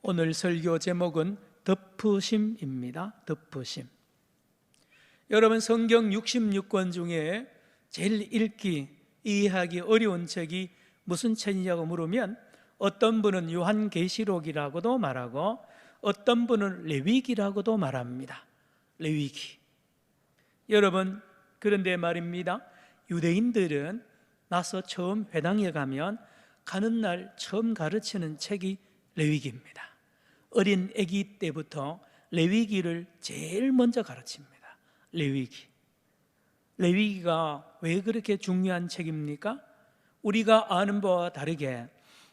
오늘 설교 제목은 덮으심입니다. 덮으심. 여러분, 성경 66권 중에 제일 읽기, 이해하기 어려운 책이 무슨 책이냐고 물으면 어떤 분은 요한계시록이라고도 말하고 어떤 분은 레위기라고도 말합니다. 레위기. 여러분, 그런데 말입니다, 유대인들은 나서 처음 회당에 가면 가는 날 처음 가르치는 책이 레위기입니다. 어린 아기 때부터 레위기를 제일 먼저 가르칩니다. 레위기. 레위기가 왜 그렇게 중요한 책입니까? 우리가 아는 바와 다르게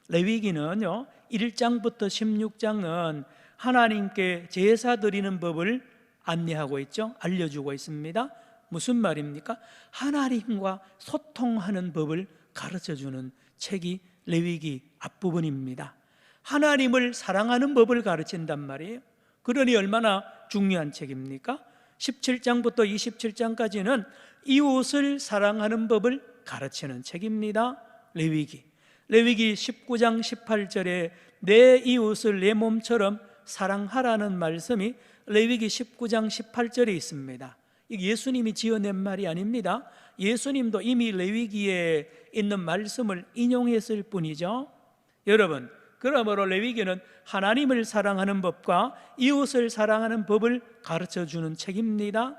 레위기는요, 1장부터 16장은 하나님께 제사 드리는 법을 안내하고 있죠. 알려주고 있습니다. 무슨 말입니까? 하나님과 소통하는 법을 가르쳐주는 책이 레위기 앞부분입니다. 하나님을 사랑하는 법을 가르친단 말이에요. 그러니 얼마나 중요한 책입니까? 17장부터 27장까지는 이웃을 사랑하는 법을 가르치는 책입니다. 레위기. 레위기 19장 18절에 내 이웃을 내 몸처럼 사랑하라는 말씀이 레위기 19장 18절에 있습니다. 예수님이 지어낸 말이 아닙니다. 예수님도 이미 레위기에 있는 말씀을 인용했을 뿐이죠. 여러분, 그러므로 레위기는 하나님을 사랑하는 법과 이웃을 사랑하는 법을 가르쳐주는 책입니다.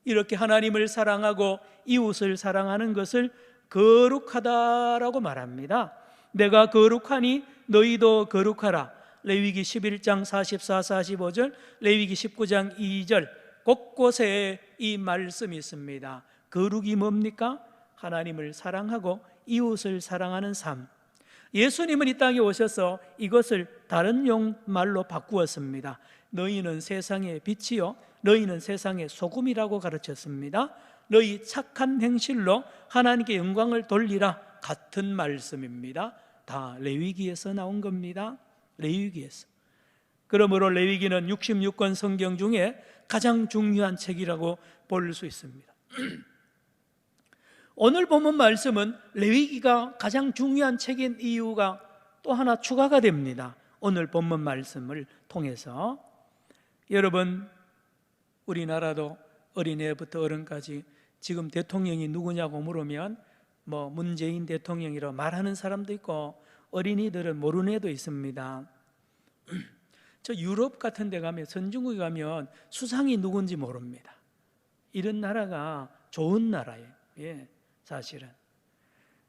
이렇게 하나님을 사랑하고 이웃을 사랑하는 것을 거룩하다라고 말합니다. 내가 거룩하니 너희도 거룩하라. 레위기 11장 44, 45절, 레위기 19장 2절 곳곳에 이 말씀이 있습니다. 거룩이 뭡니까? 하나님을 사랑하고 이웃을 사랑하는 삶. 예수님은 이 땅에 오셔서 이것을 다른 말로 바꾸었습니다. 너희는 세상의 빛이요 너희는 세상의 소금이라고 가르쳤습니다. 너희 착한 행실로 하나님께 영광을 돌리라. 같은 말씀입니다. 다 레위기에서 나온 겁니다. 레위기에서. 그러므로 레위기는 66권 성경 중에 가장 중요한 책이라고 볼 수 있습니다. 오늘 본문 말씀은 레위기가 가장 중요한 책인 이유가 또 하나 추가가 됩니다. 오늘 본문 말씀을 통해서. 여러분, 우리나라도 어린애부터 어른까지 지금 대통령이 누구냐고 물으면 문재인 대통령이라고 말하는 사람도 있고 어린이들은 모르는 애도 있습니다. 저 유럽 같은 데 가면, 선진국에 가면 수상이 누군지 모릅니다. 이런 나라가 좋은 나라예요. 예, 사실은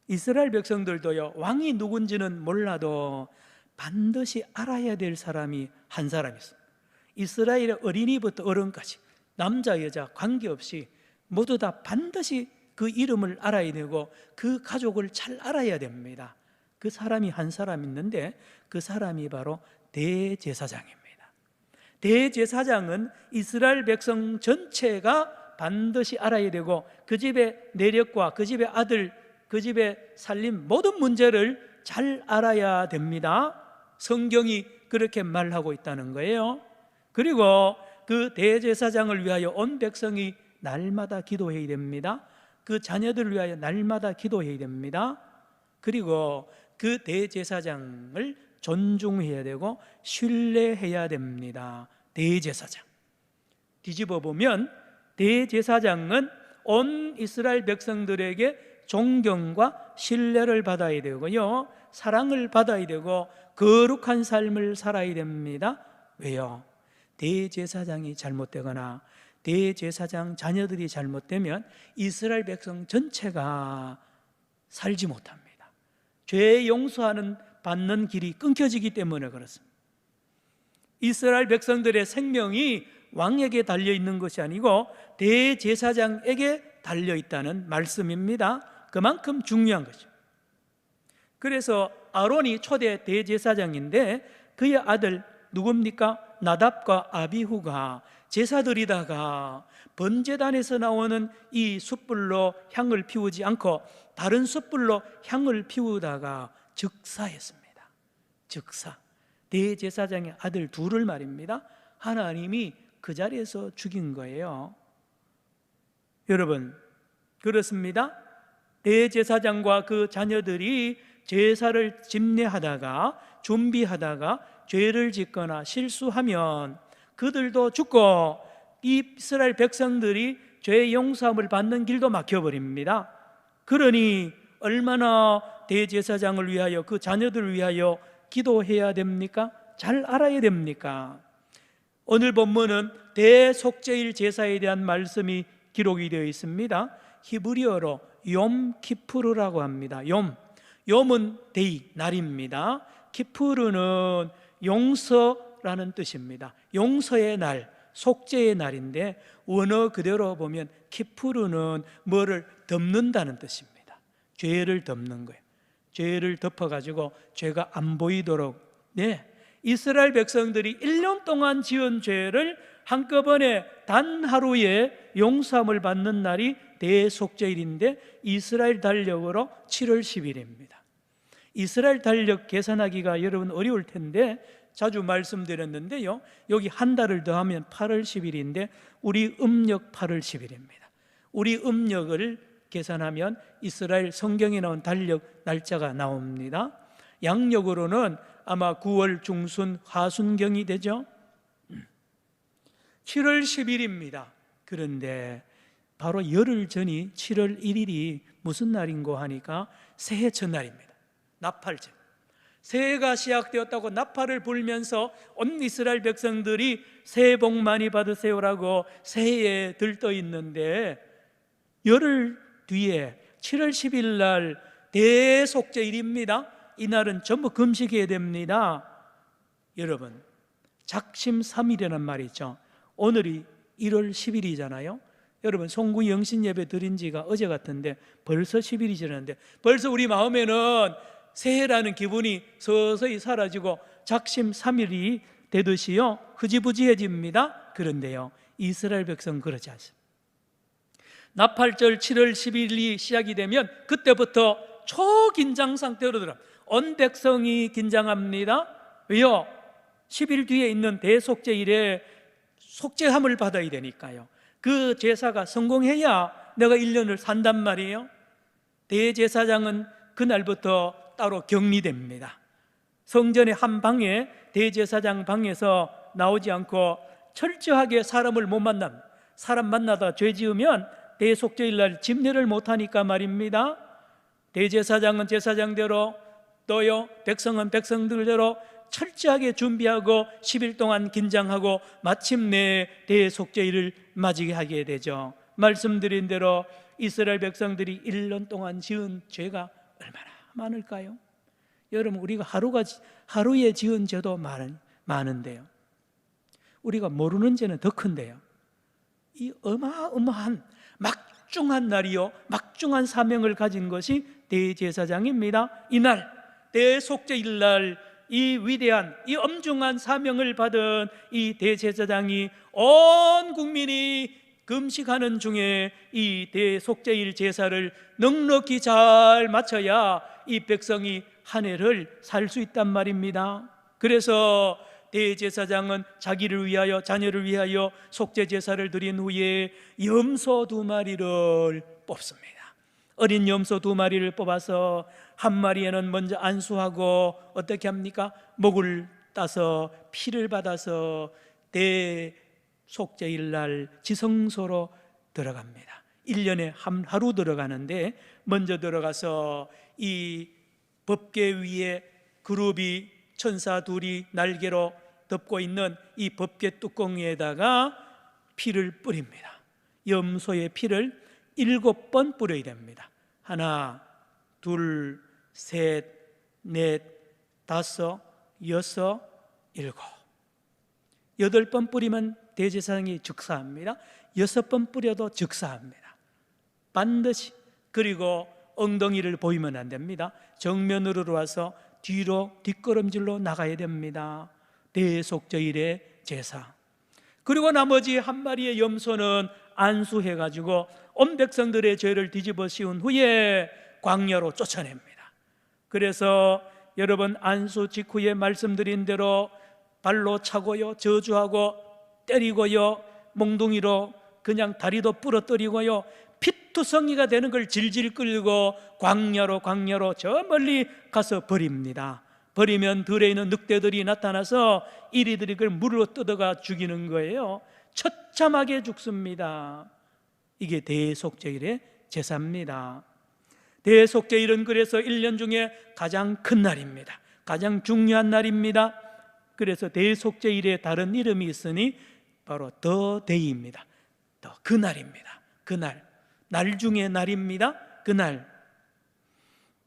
이스라엘 백성들도요, 왕이 누군지는 몰라도 반드시 알아야 될 사람이 한 사람 있습니다. 이스라엘의 어린이부터 어른까지 남자 여자 관계없이 모두 다 반드시 그 이름을 알아야 되고 그 가족을 잘 알아야 됩니다. 그 사람이 한 사람 있는데 그 사람이 바로 대제사장입니다. 대제사장은 이스라엘 백성 전체가 반드시 알아야 되고 그 집의 내력과 그 집의 아들, 그 집의 살림 모든 문제를 잘 알아야 됩니다. 성경이 그렇게 말하고 있다는 거예요. 그리고 그 대제사장을 위하여 온 백성이 날마다 기도해야 됩니다. 그 자녀들을 위하여 날마다 기도해야 됩니다. 그리고 그 대제사장을 존중해야 되고 신뢰해야 됩니다. 대제사장. 뒤집어 보면 대제사장은 온 이스라엘 백성들에게 존경과 신뢰를 받아야 되고요, 사랑을 받아야 되고 거룩한 삶을 살아야 됩니다. 왜요? 대제사장이 잘못되거나 대제사장 자녀들이 잘못되면 이스라엘 백성 전체가 살지 못합니다. 죄 용서하는 받는 길이 끊겨지기 때문에 그렇습니다. 이스라엘 백성들의 생명이 왕에게 달려있는 것이 아니고 대제사장에게 달려있다는 말씀입니다. 그만큼 중요한 거죠. 그래서 아론이 초대 대제사장인데 그의 아들 누굽니까? 나답과 아비후가 제사 드리다가 번제단에서 나오는 이 숯불로 향을 피우지 않고 다른 숯불로 향을 피우다가 즉사했습니다. 즉사. 대제사장의 아들 둘을 말입니다. 하나님이 그 자리에서 죽인 거예요. 여러분, 그렇습니다. 대제사장과 그 자녀들이 제사를 집례하다가 준비하다가 죄를 짓거나 실수하면 그들도 죽고 이스라엘 백성들이 죄 용서함을 받는 길도 막혀버립니다. 그러니 얼마나 대제사장을 위하여 그 자녀들을 위하여 기도해야 됩니까? 잘 알아야 됩니까? 오늘 본문은 대속죄일 제사에 대한 말씀이 기록이 되어 있습니다. 히브리어로 욤 키푸르라고 합니다. 욤은 데이, 날입니다. 키푸르는 용서라는 뜻입니다. 용서의 날, 속죄의 날인데 원어 그대로 보면 키푸르는 뭐를 덮는다는 뜻입니다. 죄를 덮는 거예요. 죄를 덮어가지고 죄가 안 보이도록. 이스라엘 백성들이 1년 동안 지은 죄를 한꺼번에 단 하루에 용서함을 받는 날이 대속죄일인데 이스라엘 달력으로 7월 10일입니다. 이스라엘 달력 계산하기가 여러분 어려울 텐데 자주 말씀드렸는데요, 여기 한 달을 더하면 8월 10일인데 우리 음력 8월 10일입니다. 우리 음력을 계산하면 이스라엘 성경에 나온 달력 날짜가 나옵니다. 양력으로는 아마 9월 중순 하순경이 되죠. 7월 10일입니다. 그런데 바로 열흘 전이 7월 1일이 무슨 날인고 하니까 새해 첫날입니다. 나팔절. 새해가 시작되었다고 나팔을 불면서 온 이스라엘 백성들이 새해 복 많이 받으세요라고 새해에 들떠 있는데 열흘 뒤에 7월 10일 날 대속죄일입니다. 이날은 전부 금식해야 됩니다. 여러분, 작심 3일이라는 말이 있죠. 오늘이 1월 10일이잖아요. 여러분, 송구 영신 예배 드린 지가 어제 같은데 벌써 10일이 지났는데 벌써 우리 마음에는 새해라는 기분이 서서히 사라지고 작심 3일이 되듯이요 흐지부지해집니다. 그런데요, 이스라엘 백성 그러지 않습니다. 나팔절 7월 10일이 시작이 되면 그때부터 초긴장 상태로 들어 온 백성이 긴장합니다. 왜요? 10일 뒤에 있는 대속죄일에 속죄함을 받아야 되니까요. 그 제사가 성공해야 내가 1년을 산단 말이에요. 대제사장은 그날부터 따로 격리됩니다. 성전의 한 방에 대제사장 방에서 나오지 않고 철저하게 사람을 못 만납니다. 사람 만나다 죄 지으면 대속죄일 날 집례를 못하니까 말입니다. 대제사장은 제사장대로, 또요 백성은 백성들대로 철저하게 준비하고 10일 동안 긴장하고 마침내 대속죄일을 맞이하게 하게 되죠. 말씀드린 대로 이스라엘 백성들이 1년 동안 지은 죄가 얼마나 많을까요? 여러분, 우리가 하루에 지은 죄도 많은데요, 우리가 모르는 죄는 더 큰데요, 이 어마어마한 막중한 날이요 막중한 사명을 가진 것이 대제사장입니다. 이날 대속죄일 날 이 위대한 이 엄중한 사명을 받은 이 대제사장이 온 국민이 금식하는 중에 이 대속죄일 제사를 넉넉히 잘 마쳐야 이 백성이 한 해를 살 수 있단 말입니다. 그래서 대제사장은 자기를 위하여 자녀를 위하여 속죄 제사를 드린 후에 염소 2마리를 뽑습니다. 어린 염소 2마리를 뽑아서 한 마리에는 먼저 안수하고 어떻게 합니까? 목을 따서 피를 받아서 대속죄일 날 지성소로 들어갑니다. 1년에 하루 들어가는데 먼저 들어가서 이 법궤 위에 그룹이 천사 둘이 날개로 덮고 있는 이 법궤 뚜껑에다가 피를 뿌립니다. 염소의 피를 7번 뿌려야 됩니다. 하나, 둘, 셋, 넷, 다섯, 여섯, 일곱. 8번 뿌리면 대제사장이 즉사합니다. 6번 뿌려도 즉사합니다. 반드시. 그리고 엉덩이를 보이면 안 됩니다. 정면으로 와서 뒤로 뒷걸음질로 나가야 됩니다. 대속죄일의 제사. 그리고 나머지 한 마리의 염소는 안수해가지고 온 백성들의 죄를 뒤집어 씌운 후에 광야로 쫓아냅니다. 그래서 여러분, 안수 직후에 말씀드린 대로 발로 차고요, 저주하고 때리고요, 몽둥이로 그냥 다리도 부러뜨리고요, 피투성이가 되는 걸 질질 끌고 광야로 저 멀리 가서 버립니다. 버리면 들에 있는 늑대들이 나타나서 이리들이 그걸 물로 뜯어가 죽이는 거예요. 처참하게 죽습니다. 이게 대속죄일의 제사입니다. 대속죄일은 그래서 1년 중에 가장 큰 날입니다. 가장 중요한 날입니다. 그래서 대속죄일에 다른 이름이 있으니 바로 더 데이입니다. 더 그날입니다. 그날, 날 중에 날입니다. 그날.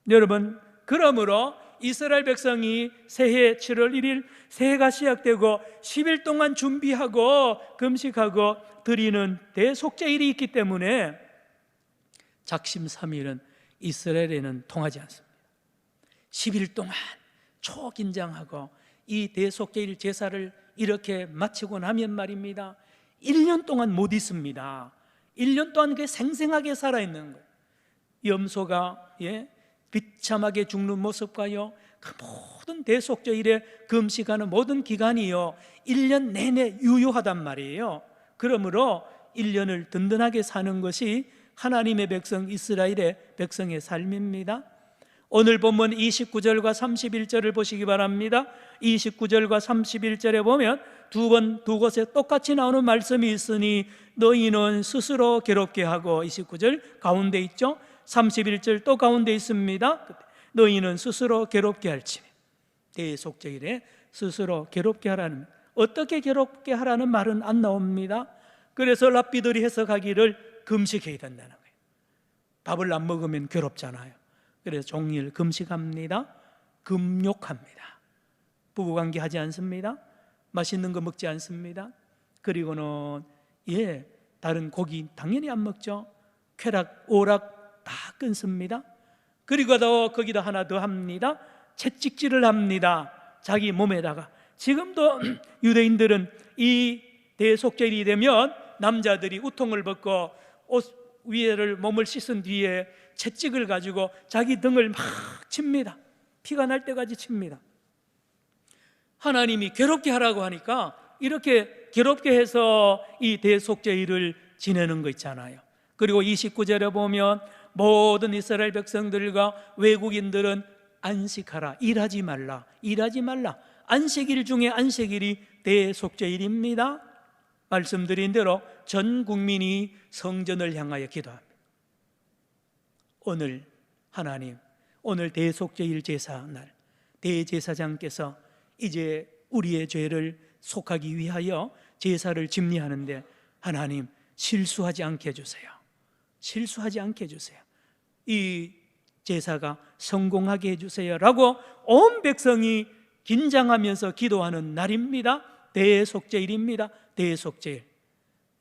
여러분, 그러므로 이스라엘 백성이 새해 7월 1일 새해가 시작되고 10일 동안 준비하고 금식하고 드리는 대속죄일이 있기 때문에 작심 3일은 이스라엘에는 통하지 않습니다. 10일 동안 초긴장하고 이 대속죄일 제사를 이렇게 마치고 나면 말입니다, 1년 동안 못 있습니다. 1년 동안 그게 생생하게 살아있는 거예요. 염소가 비참하게 죽는 모습과요, 그 모든 대속죄일에 금식하는 모든 기간이요 1년 내내 유효하단 말이에요. 그러므로 1년을 든든하게 사는 것이 하나님의 백성 이스라엘의 백성의 삶입니다. 오늘 본문 29절과 31절을 보시기 바랍니다. 29절과 31절에 보면 두 곳에 똑같이 나오는 말씀이 있으니 너희는 스스로 괴롭게 하고, 29절 가운데 있죠. 31절 또 가운데 있습니다. 너희는 스스로 괴롭게 할지니. 대속죄일에 스스로 괴롭게 하라는, 어떻게 괴롭게 하라는 말은 안 나옵니다. 그래서 랍비들이 해석하기를 금식해야 된다는 거예요. 밥을 안 먹으면 괴롭잖아요. 그래서 종일 금식합니다. 금욕합니다. 부부관계 하지 않습니다. 맛있는 거 먹지 않습니다. 그리고는 다른 고기 당연히 안 먹죠. 쾌락, 오락 다 끊습니다. 그리고 더 거기다 하나 더 합니다. 채찍질을 합니다. 자기 몸에다가. 지금도 유대인들은 이 대속죄일이 되면 남자들이 우통을 벗고 옷 위에를 몸을 씻은 뒤에 채찍을 가지고 자기 등을 막 칩니다. 피가 날 때까지 칩니다. 하나님이 괴롭게 하라고 하니까 이렇게 괴롭게 해서 이 대속죄일을 지내는 거 있잖아요. 그리고 29절에 보면 모든 이스라엘 백성들과 외국인들은 안식하라, 일하지 말라, 일하지 말라. 안식일 중에 안식일이 대속죄일입니다. 말씀드린 대로 전 국민이 성전을 향하여 기도합니다. 오늘 하나님, 오늘 대속죄일 제사날 대제사장께서 이제 우리의 죄를 속하기 위하여 제사를 집리하는데 하나님 실수하지 않게 해주세요. 실수하지 않게 해주세요. 이 제사가 성공하게 해주세요 라고 온 백성이 긴장하면서 기도하는 날입니다. 대속죄일입니다. 대속죄일.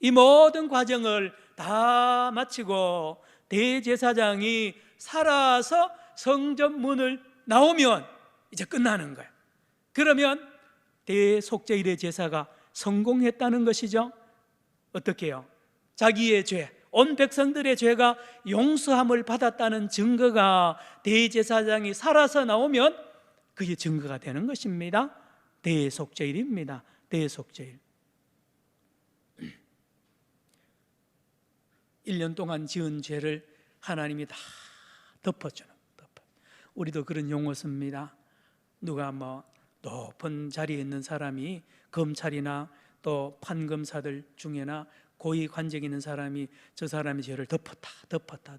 이 모든 과정을 다 마치고 대제사장이 살아서 성전 문을 나오면 이제 끝나는 거예요. 그러면 대속죄일의 제사가 성공했다는 것이죠. 어떻게 해요? 자기의 죄, 온 백성들의 죄가 용서함을 받았다는 증거가 대제사장이 살아서 나오면 그게 증거가 되는 것입니다. 대속죄일입니다. 대속죄일. 1년 동안 지은 죄를 하나님이 다 덮어주는, 우리도 그런 용어 씁니다. 누가 높은 자리에 있는 사람이, 검찰이나 또 판검사들 중에나 고위 관직 있는 사람이 저 사람의 죄를 덮었다.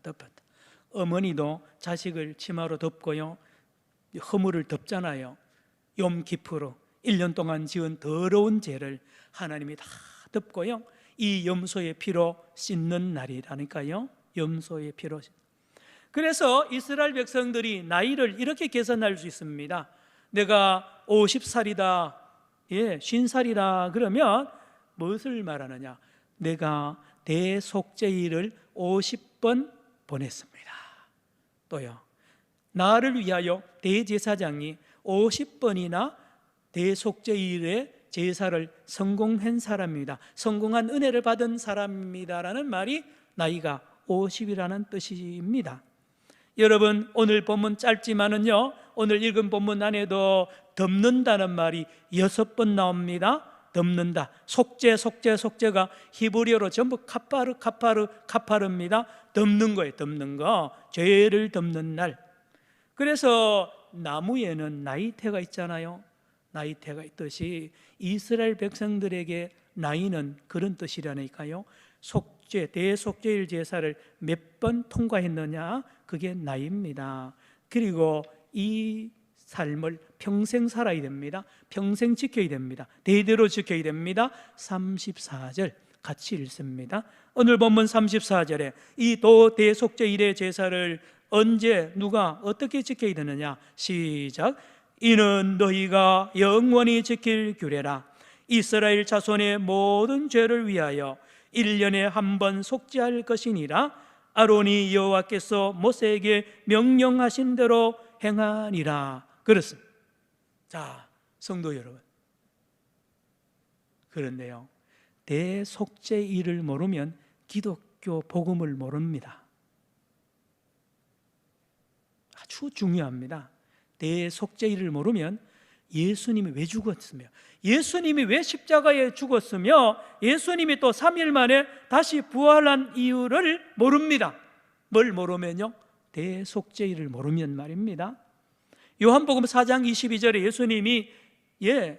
어머니도 자식을 치마로 덮고요, 허물을 덮잖아요. 욤키프로 1년 동안 지은 더러운 죄를 하나님이 다 덮고요, 이 염소의 피로 씻는 날이라니까요. 염소의 피로. 그래서 이스라엘 백성들이 나이를 이렇게 계산할 수 있습니다. 내가 50살이다, 50살이다 그러면 무엇을 말하느냐? 내가 대속죄일을 50번 보냈습니다. 또요, 나를 위하여 대제사장이 50번이나 대속죄일의 제사를 성공한 사람입니다. 성공한 은혜를 받은 사람입니다라는 말이 나이가 50이라는 뜻입니다. 여러분, 오늘 본문 짧지만은요, 오늘 읽은 본문 안에도 덮는다는 말이 6번 나옵니다. 덮는다. 속죄가 히브리어로 전부 카파르입니다. 덮는 거예요. 덮는 거. 죄를 덮는 날. 그래서 나무에는 나이테가 있잖아요. 나이테가 있듯이 이스라엘 백성들에게 나이는 그런 뜻이라니까요. 대속죄일 제사를 몇 번 통과했느냐, 그게 나이입니다. 그리고 이 삶을 평생 살아야 됩니다. 평생 지켜야 됩니다. 대대로 지켜야 됩니다. 34절 같이 읽습니다. 오늘 본문 34절에 이 대속죄일의 제사를 언제 누가 어떻게 지켜야 되느냐, 시작. 이는 너희가 영원히 지킬 규례라. 이스라엘 자손의 모든 죄를 위하여 1년에 한 번 속죄할 것이니라. 아론이 여호와께서 모세에게 명령하신 대로 행하니라. 그렇습니다. 자, 성도 여러분, 그런데요, 대속죄일을 모르면 기독교 복음을 모릅니다. 아주 중요합니다. 대속죄일을 모르면 예수님이 왜 죽었으며, 예수님이 왜 십자가에 죽었으며, 예수님이 또 3일 만에 다시 부활한 이유를 모릅니다. 뭘 모르면요? 대속죄일을 모르면 말입니다. 요한복음 4장 22절에 예수님이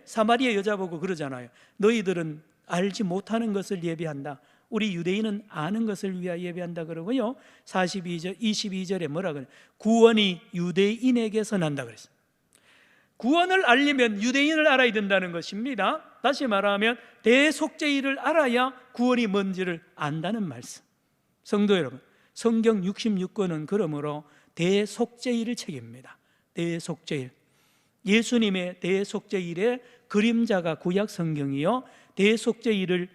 사마리아 여자 보고 그러잖아요. 너희들은 알지 못하는 것을 예비한다. 우리 유대인은 아는 것을 위하여 예배한다 그러고요. 22절에 뭐라 그래요? 구원이 유대인에게서 난다 그랬어요. 구원을 알려면 유대인을 알아야 된다는 것입니다. 다시 말하면 대속죄일을 알아야 구원이 뭔지를 안다는 말씀. 성도 여러분, 성경 66권은 그러므로 대속죄일을 책입니다. 대속죄일, 예수님의 대속죄일의 그림자가 구약 성경이요, 대속죄일을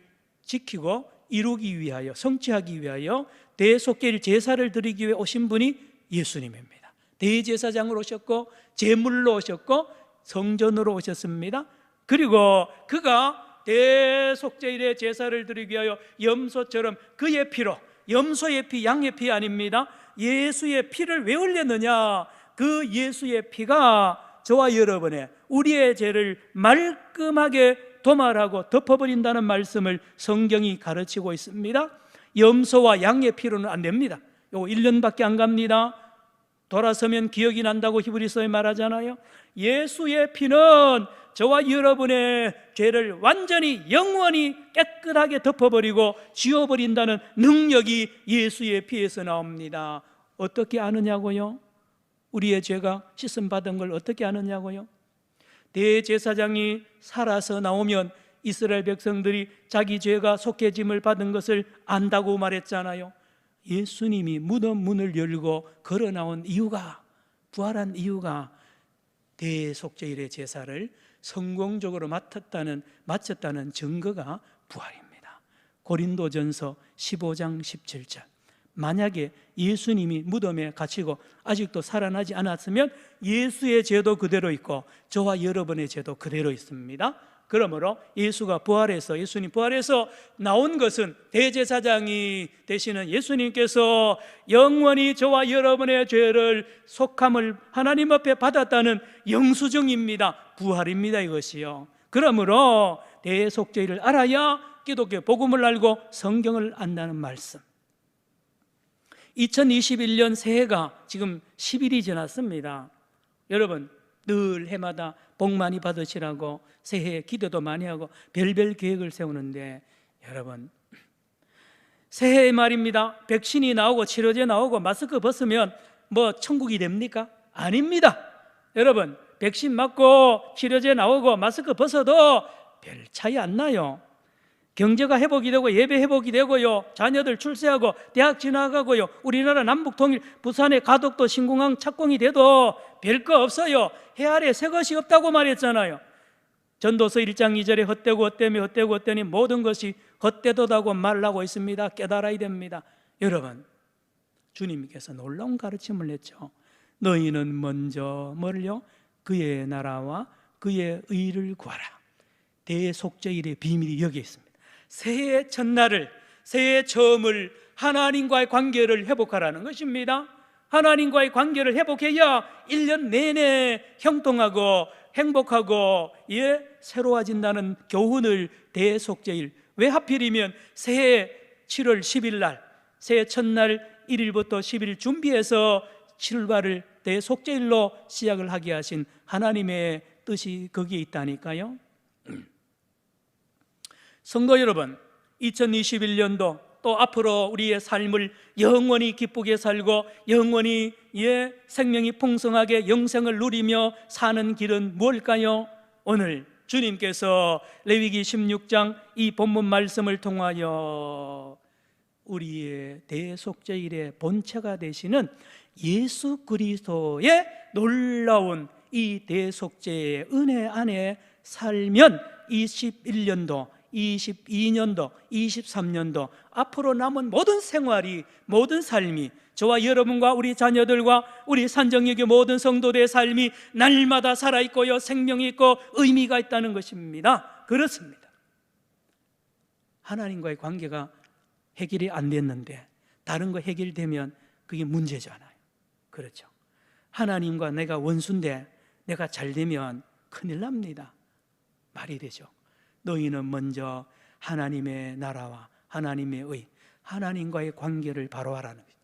지키고 이루기 위하여, 성취하기 위하여 대속죄일 제사를 드리기 위해 오신 분이 예수님입니다. 대제사장으로 오셨고, 제물로 오셨고, 성전으로 오셨습니다. 그리고 그가 대속죄일의 제사를 드리기 위하여 염소처럼 그의 피로, 염소의 피, 양의 피 아닙니다. 예수의 피를 왜 흘렸느냐? 그 예수의 피가 저와 여러분의, 우리의 죄를 말끔하게 도말하고 덮어버린다는 말씀을 성경이 가르치고 있습니다. 염소와 양의 피로는 안 됩니다. 요거 1년밖에 안 갑니다. 돌아서면 기억이 난다고 히브리서에 말하잖아요. 예수의 피는 저와 여러분의 죄를 완전히 영원히 깨끗하게 덮어버리고 지워버린다는 능력이 예수의 피에서 나옵니다. 어떻게 아느냐고요? 우리의 죄가 씻음받은 걸 어떻게 아느냐고요? 대제사장이 살아서 나오면 이스라엘 백성들이 자기 죄가 속해짐을 받은 것을 안다고 말했잖아요. 예수님이 무덤 문을 열고 걸어 나온 이유가, 부활한 이유가 대속죄일의 제사를 성공적으로 마쳤다는 증거가 부활입니다. 고린도전서 15장 17절. 만약에 예수님이 무덤에 갇히고 아직도 살아나지 않았으면 예수의 죄도 그대로 있고 저와 여러분의 죄도 그대로 있습니다. 그러므로 예수님 부활해서 나온 것은 대제사장이 되시는 예수님께서 영원히 저와 여러분의 죄를 속함을 하나님 앞에 받았다는 영수증입니다. 부활입니다, 이것이요. 그러므로 대속죄를 알아야 기독교 복음을 알고 성경을 안다는 말씀. 2021년 새해가 지금 10일이 지났습니다. 여러분, 늘 해마다 복 많이 받으시라고 새해에 기도도 많이 하고 별별 계획을 세우는데, 여러분, 새해에 말입니다, 백신이 나오고 치료제 나오고 마스크 벗으면 뭐 천국이 됩니까? 아닙니다. 여러분, 백신 맞고 치료제 나오고 마스크 벗어도 별 차이 안 나요. 경제가 회복이 되고 예배 회복이 되고요, 자녀들 출세하고 대학 진학하고요, 우리나라 남북통일, 부산의 가덕도 신공항 착공이 돼도 별거 없어요. 해 아래 새 것이 없다고 말했잖아요. 전도서 1장 2절에 헛되니 모든 것이 헛되도다고 말하고 있습니다. 깨달아야 됩니다. 여러분, 주님께서 놀라운 가르침을 했죠. 너희는 먼저 뭐를요? 그의 나라와 그의 의를 구하라. 대속죄일의 비밀이 여기에 있습니다. 새해 첫날을, 새해 처음을 하나님과의 관계를 회복하라는 것입니다. 하나님과의 관계를 회복해야 1년 내내 형통하고 행복하고 새로워진다는 교훈을 대속죄일, 왜 하필이면 새해 7월 10일 날, 새해 첫날 1일부터 10일 준비해서 출발을 대속죄일로 시작을 하게 하신 하나님의 뜻이 거기에 있다니까요. 성도 여러분, 2021년도 또 앞으로 우리의 삶을 영원히 기쁘게 살고 영원히 생명이 풍성하게 영생을 누리며 사는 길은 뭘까요? 오늘 주님께서 레위기 16장 이 본문 말씀을 통하여 우리의 대속죄일의 본체가 되시는 예수 그리스도의 놀라운 이 대속죄의 은혜 안에 살면 21년도, 22년도, 23년도 앞으로 남은 모든 생활이, 모든 삶이, 저와 여러분과 우리 자녀들과 우리 산정역의 모든 성도들의 삶이 날마다 살아있고요, 생명이 있고 의미가 있다는 것입니다. 그렇습니다. 하나님과의 관계가 해결이 안 됐는데 다른 거 해결되면 그게 문제잖아요. 그렇죠. 하나님과 내가 원수인데 내가 잘 되면 큰일 납니다. 말이 되죠. 너희는 먼저 하나님의 나라와 하나님의 의, 하나님과의 관계를 바로 하라는 거예요.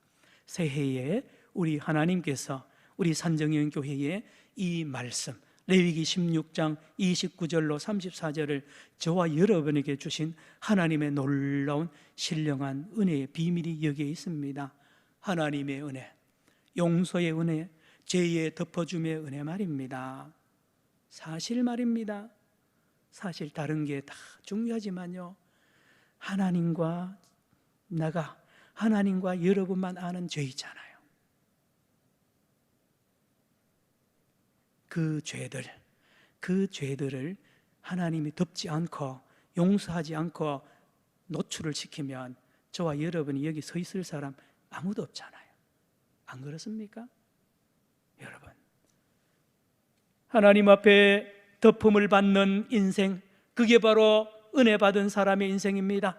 새해에 우리 하나님께서 우리 산정형 교회에 이 말씀 레위기 16장 29절로 34절을 저와 여러분에게 주신 하나님의 놀라운 신령한 은혜의 비밀이 여기에 있습니다. 하나님의 은혜, 용서의 은혜, 죄의 덮어줌의 은혜 말입니다. 사실 말입니다. 사실 다른 게 다 중요하지만요, 하나님과 나가, 하나님과 여러분만 아는 죄이잖아요. 그 죄들을 하나님이 덮지 않고 용서하지 않고 노출을 시키면 저와 여러분이 여기 서 있을 사람 아무도 없잖아요. 안 그렇습니까? 여러분, 하나님 앞에 덮음을 받는 인생, 그게 바로 은혜 받은 사람의 인생입니다.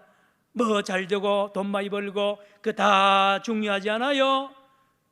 뭐 잘되고 돈 많이 벌고 그 다 중요하지 않아요.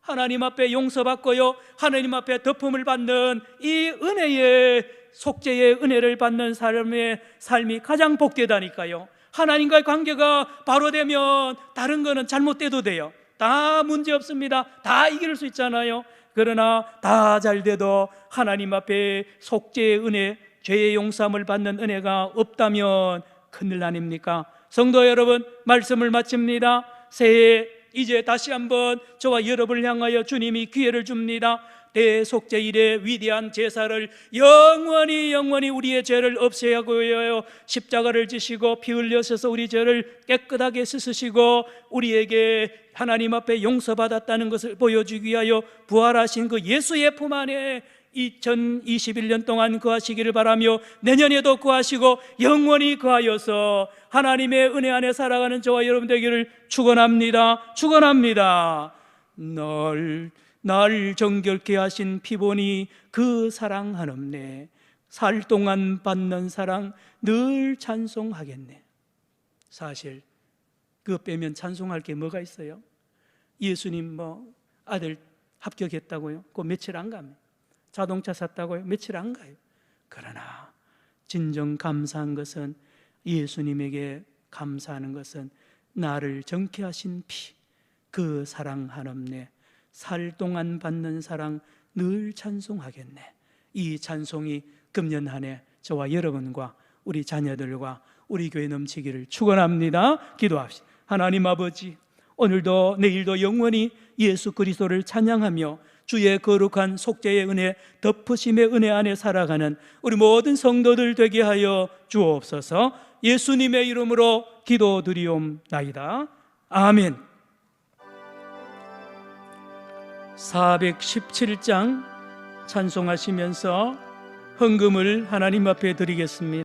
하나님 앞에 용서받고요, 하나님 앞에 덮음을 받는 이 은혜의 속죄의 은혜를 받는 사람의 삶이 가장 복되다니까요. 하나님과의 관계가 바로 되면 다른 거는 잘못돼도 돼요. 다 문제 없습니다. 다 이길 수 있잖아요. 그러나 다 잘 돼도 하나님 앞에 속죄의 은혜, 죄의 용서함을 받는 은혜가 없다면 큰일 아닙니까? 성도 여러분, 말씀을 마칩니다. 새해 이제 다시 한번 저와 여러분을 향하여 주님이 기회를 줍니다. 대속죄일의 위대한 제사를 영원히 우리의 죄를 없애고요, 십자가를 지시고 피 흘려셔서 우리 죄를 깨끗하게 씻으시고 우리에게 하나님 앞에 용서받았다는 것을 보여주기 위하여 부활하신 그 예수의 품 안에 2021년 동안 거하시기를 바라며 내년에도 거하시고 영원히 거하여서 하나님의 은혜 안에 살아가는 저와 여러분 되기를 축원합니다. 축원합니다. 날 정결케 하신 피보니 그 사랑 한없네. 살 동안 받는 사랑 늘 찬송하겠네. 사실 그거 빼면 찬송할 게 뭐가 있어요? 예수님 아들 합격했다고요? 그 며칠 안 갑니다. 자동차 샀다고요? 며칠 안 가요. 그러나 진정 감사한 것은, 예수님에게 감사하는 것은 나를 정케 하신 피, 그 사랑 한없네. 살 동안 받는 사랑 늘 찬송하겠네. 이 찬송이 금년 한 해 저와 여러분과 우리 자녀들과 우리 교회 넘치기를 축원합니다. 기도합시다. 하나님 아버지, 오늘도 내일도 영원히 예수 그리스도를 찬양하며 주의 거룩한 속죄의 은혜, 덮으심의 은혜 안에 살아가는 우리 모든 성도들 되게 하여 주옵소서. 예수님의 이름으로 기도드리옵나이다. 아멘. 417장 찬송하시면서 헌금을 하나님 앞에 드리겠습니다.